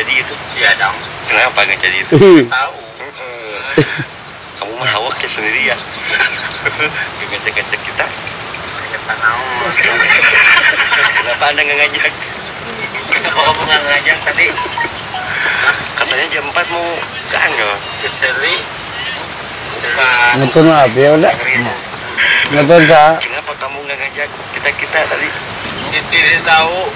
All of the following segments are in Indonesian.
jadi itu? Iya dong. Kenapa nggak jadi itu? Tahu. Kamu mah hawak ya sendiri ya. Ngecek-ngecek kita. Kita tahu. Kenapa Anda nggak ngajak? Kenapa kamu nggak ngajak tadi? Katanya jam 4 mau ke Angel. Seseri. Bukan. Ngetun apa ya udah? Ngetun sa. Kenapa kamu nggak ngajak kita tadi? Tidak tahu.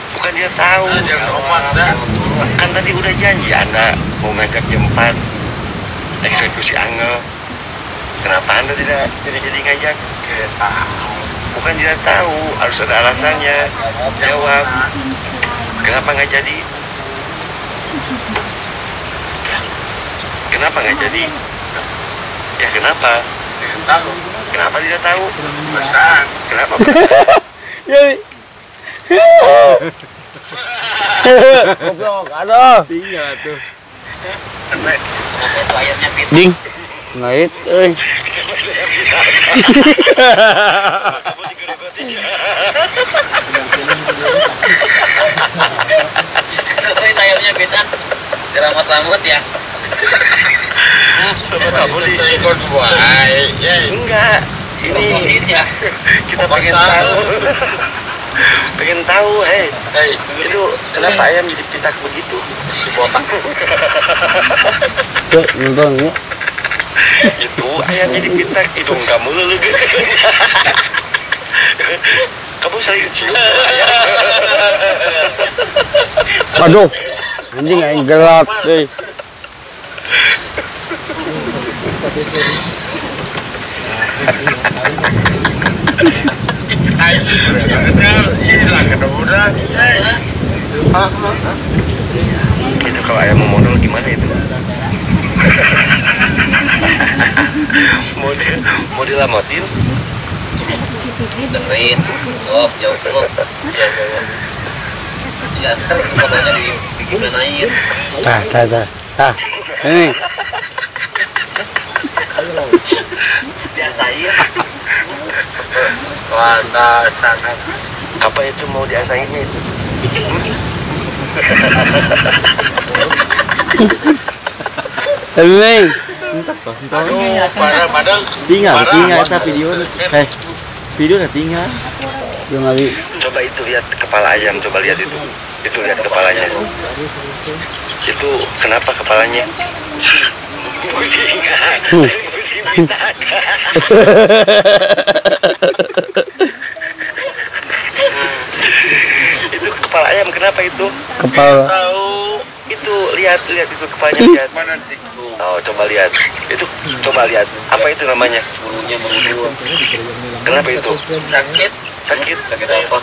Bukan dia tahu. Jam 4 dah. Kan tadi udah janji Anda mau ngajak jam 4 eksekusi Angel. Kenapa Anda tidak jadi ngajak? Tidak tahu. Bukan tidak tahu, harus ada alasannya. Jawab. Kenapa nggak jadi? Kenapa nggak jadi? Ya kenapa? Tidak tahu. Kenapa tidak tahu? Pesan. Kenapa? Goblok, aduh. Tinggal tuh. Itu ayamnya pit. Ding. Ngait euy. Kenapa itu ayamnya pit? Diramut-ramut ya. Sobat kamu di ikut baik. enggak. Ini ya. kita pengen tahu. Pengen tahu, itu kenapa ayam jadi pitak begitu? Si botak. Tuh, nonton ya. Itu ayam jadi pitak, hidung kamu lulu. Kamu sering cium ayam. Aduh. Anjing aing gelap euy. Itu kalau ayam mau modal gimana itu? Mau dilamotin? Dengerin. Oh, jauh dulu. Ya, ntar fotonya dibikin air. Tah. Ini. Diasain. Wah, sangat. Apa itu mau diasainnya itu? Ini. Padahal Tinggal eta video. Video udah tinggal. Yo ngali. Coba itu lihat kepala ayam, coba lihat itu. Itu lihat kepalanya. Itu kenapa kepalanya? Pusing. Pusing pitak. Itu kepala ayam kenapa itu? Kepala. Tahu. Itu lihat itu kepalanya lihat. mana sih? Oh, coba lihat. Itu coba lihat. Apa itu namanya? Bulunya berbulu. Kenapa itu? Sakit. Sakit. Sakit apa?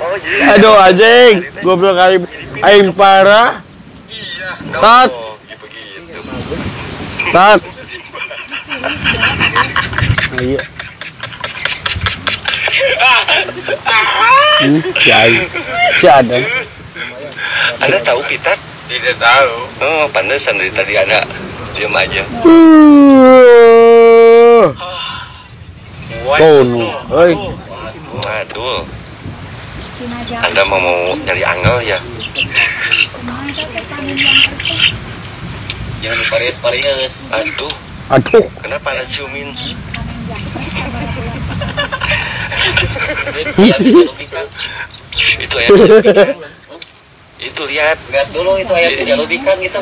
Oh, jadi Aduh anjing, goblok kali aing parah. Tat. Oh, begitu. Tat. Iya. Si aing. Si Adam. Anda tahu pitak? Tidak tahu. Oh, pantesan dari tadi ada diam aja. Tono, oi. Waduh. Anda mau nyari angel ya? Jangan diparis-paris. Aduh, Aduh, kenapa Anda ciumin? Dia tidak ikan. Itu ayam ikan. Itu lihat, Lihat dulu itu ayam tidak ikan gitu.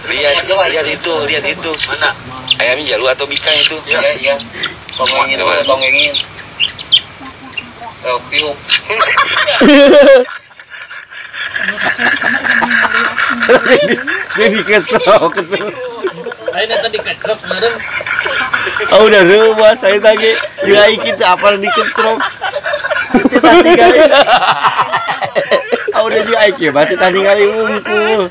lihat itu. Mana? Ayamnya jalu atau bikang itu? Iya. Tongengin dulu, tongengin. Piuk. jadi kecok. Ayo tadi kekrok bareng. Oh udah rumah saya tadi nilai kita apa dikecrok. Tadi kali. Oh udah nilai ya, berarti tadi kali ngumpul.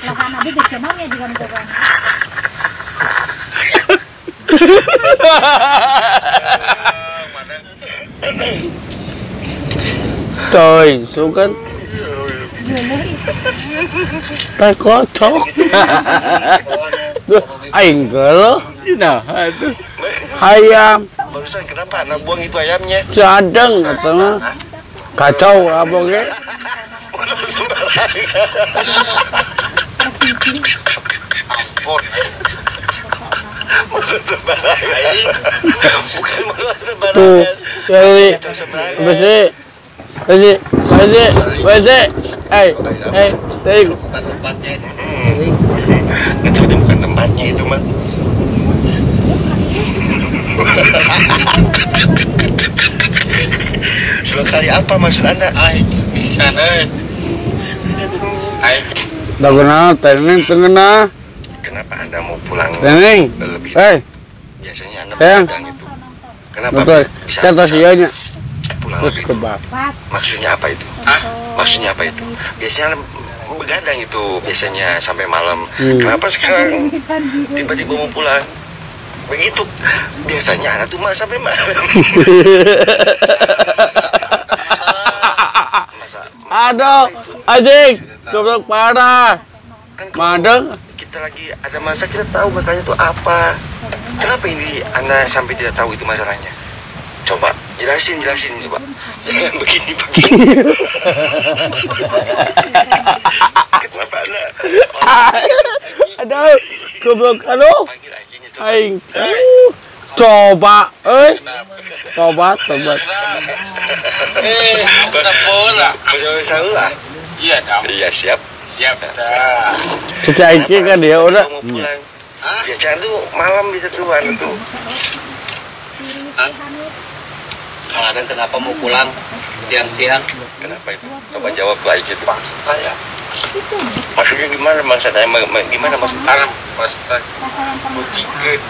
Lahan abi dicenangnya juga ngegogan. Trời, xuống kan. Ta có chóc. Ảnh cỡ lắm. Như nào? ayam Barusan kenapa anak buang itu ayamnya? cadang katanya kacau abangnya. Ampun. Mulut sembarangan. Bukan mulut sembarangan. Tuh jadi bersih tadi Tempatnya Ngecek itu bukan tempatnya itu mah. Sudah kali apa maksud anda? bisa deh. dagunah teneng tengena Kenapa anda mau pulang teneng lebih? Biasanya anda Sayang. begadang itu. Kenapa betul bisa kata sianya pulang terus lebih? kebak Pas. Maksudnya apa itu? Maksudnya apa itu? Biasanya begadang itu biasanya sampai malam. Kenapa sekarang tiba-tiba mau pulang? Begitu biasanya anak tuh mah sampai malam. aduh anjing goblok parah Kan kalau madeng kita lagi ada masalah kita tahu masalahnya itu apa. Kenapa ini anda sampai tidak tahu itu masalahnya? Coba jelasin coba. Jangan begini. Kenapa anda aduh goblok aduh panggil anjingnya aing coba tobat bola. Masih salah. Iya dong. Iya siap. Siap dah. kecaikin kan dia udah Mau pulang. Biasanya tuh malam bisa keluar tuh. Kadang kenapa mau pulang siang-siang? Kenapa itu? Coba jawab baik itu. Saya Maksudnya gimana maksudnya? Gimana maksud? sekarang pas buciket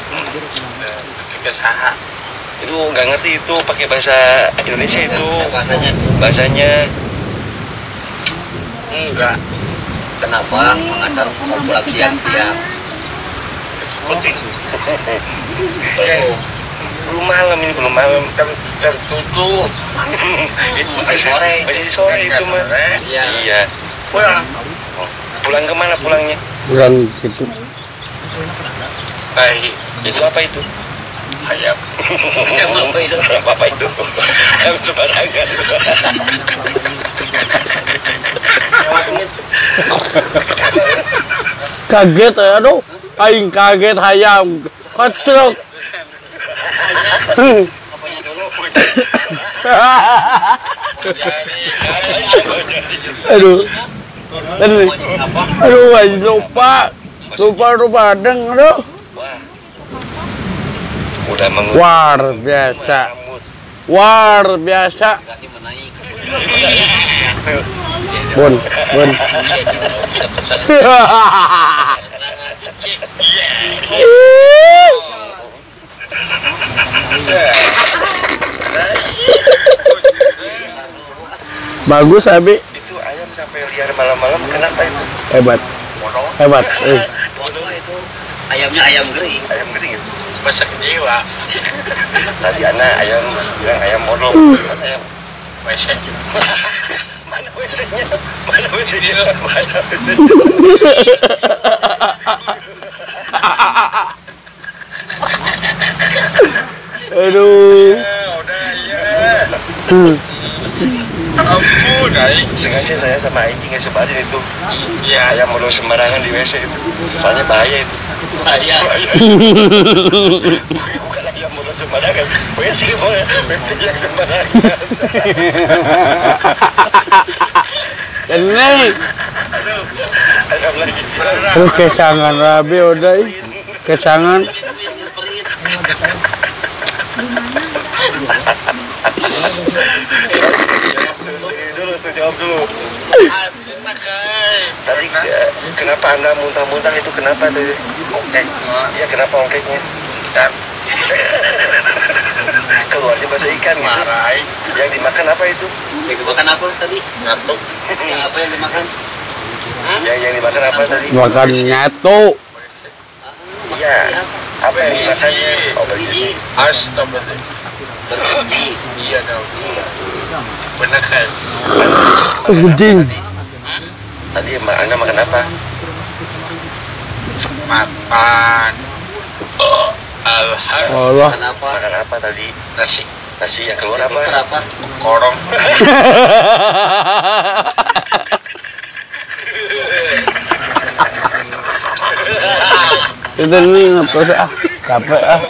saha Itu nggak ngerti itu pakai bahasa Indonesia itu bahasanya bahasanya. enggak. Kenapa mengadang mau pulang siang-siang? Seperti itu. Belum malam kan Tertutup. masih sore itu mah. Iya. Pulang kemana pulangnya? bulan gitu Baik. Itu apa itu? Ayam. Apa itu? Apa itu? Ayam sembarangan. kaget ya aduh aing kaget hayam kocok aduh aing lupa deng aduh Udah luar biasa bun bagus abi itu ayam sampai liar malam-malam kenapa itu? hebat Ayamnya ayam gering. Ayam gering itu. Masak jiwa. Tadi anak ayam bilang ayam modal. Ayam Wesek. mana WC-nya? Mana WC-nya? aduh Udah ya. Ampun, sengaja saya sama Aiki nggak sebarin itu. Iya, ayam modal sembarangan di WC itu. Soalnya bahaya itu. Bahaya. Bukan ayam modal sembarangan. WC yang sembarangan. ini Ayam lagi. terus kesangan rabi udah kesangan Dulu tuh jawab dulu. Asin makai. Tadi kenapa anda muntah-muntah itu kenapa tuh? Ongkek. Iya kenapa ongkeknya? Dan keluarnya bahasa ikan gitu. Marai. Yang dimakan apa itu? Yang dimakan apa tadi? Ngantuk. Yang apa yang dimakan? Yang dimakan apa tadi? makan nyatu Iya. Apa yang dimakannya? Oh bergizi. Astagfirullah. Bergizi. Iya dong. Benar kan? anjing Tadi anda makan apa? Makan. Allah. Kenapa? Makan apa tadi? Nasi. Nasi yang keluar apa? Kenapa? Korong. Itu nih ngepes ah, capek ah.